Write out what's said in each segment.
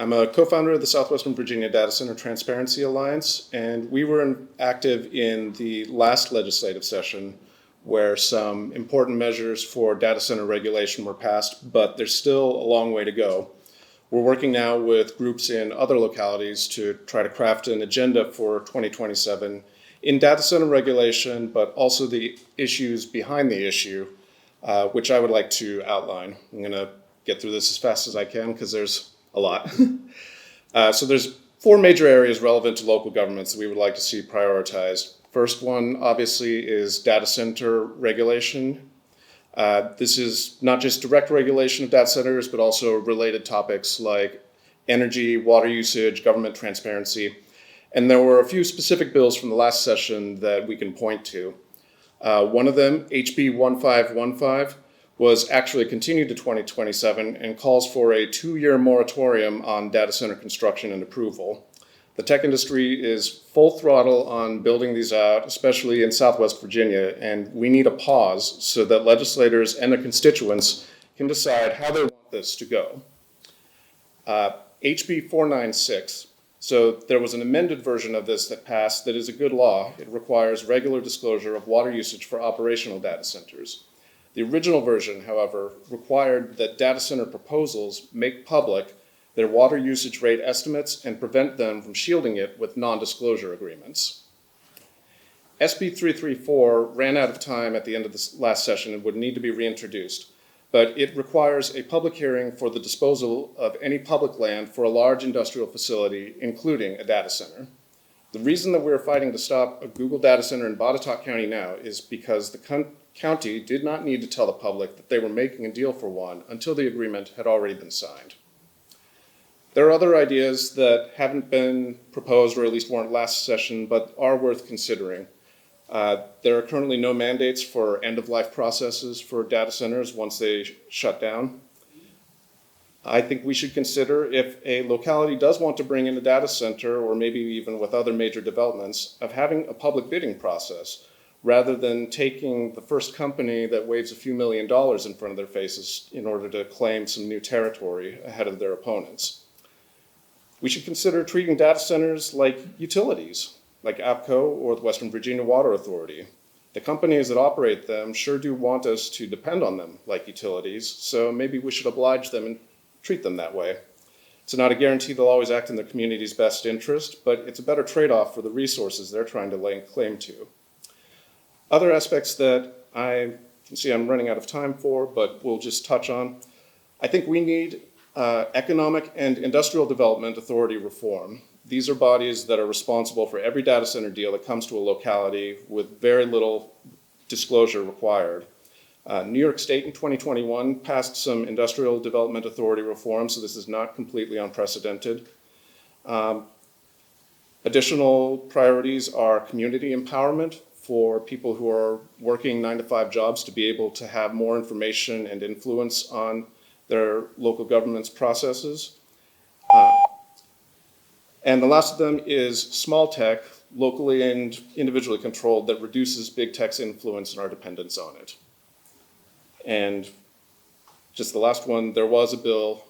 I'm a co-founder of the Southwestern Virginia Data Center Transparency Alliance, and we were active in the last legislative session where some important measures for data center regulation were passed, but there's still a long way to go. We're working now with groups in other localities to try to craft an agenda for 2027 in data center regulation, but also the issues behind the issue, which I would like to outline. I'm going to get through this as fast as I can because there's a lot. So there's four major areas relevant to local governments that we would like to see prioritized. First one, obviously, is data center regulation. This is not just direct regulation of data centers, but also related topics like energy, water usage, government transparency. And there were a few specific bills from the last session that we can point to. One of them, HB 1515, was actually continued to 2027 and calls for a 2-year moratorium on data center construction and approval. The tech industry is full throttle on building these out, especially in Southwest Virginia, and we need a pause so that legislators and their constituents can decide how they want this to go. HB 496, so there was an amended version of this that passed that is a good law. It requires regular disclosure of water usage for operational data centers. The original version, however, required that data center proposals make public their water usage rate estimates and prevent them from shielding it with non-disclosure agreements. SB 334 ran out of time at the end of the last session and would need to be reintroduced, but it requires a public hearing for the disposal of any public land for a large industrial facility, including a data center. The reason that we're fighting to stop a Google data center in Botetourt County now is because the county did not need to tell the public that they were making a deal for one until the agreement had already been signed. There are other ideas that haven't been proposed, or at least weren't last session, but are worth considering. There are currently no mandates for end-of-life processes for data centers once they shut down. I think we should consider, if a locality does want to bring in a data center, or maybe even with other major developments, of having a public bidding process rather than taking the first company that waves a few $1 million in front of their faces in order to claim some new territory ahead of their opponents. We should consider treating data centers like utilities, like APCO or the Western Virginia Water Authority. The companies that operate them sure do want us to depend on them like utilities, so maybe we should oblige them and treat them that way. It's not a guarantee they'll always act in their community's best interest, but it's a better trade-off for the resources they're trying to lay claim to. Other aspects that I can see I'm running out of time for, but we'll just touch on. I think we need economic and industrial development authority reform. These are bodies that are responsible for every data center deal that comes to a locality with very little disclosure required. New York State in 2021 passed some industrial development authority reform, so this is not completely unprecedented. Additional priorities are community empowerment for people who are working 9-to-5 jobs to be able to have more information and influence on their local government's processes. And the last of them is small tech, locally and individually controlled, that reduces big tech's influence and our dependence on it. And just the last one, there was a bill,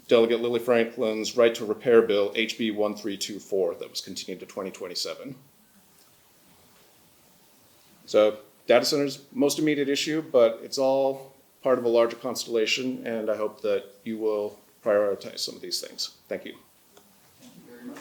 Delegate Lily Franklin's Right to Repair Bill, HB 1324, that was continued to 2027. So data centers, most immediate issue, but it's all part of a larger constellation, and I hope that you will prioritize some of these things. Thank you. Thank you very much.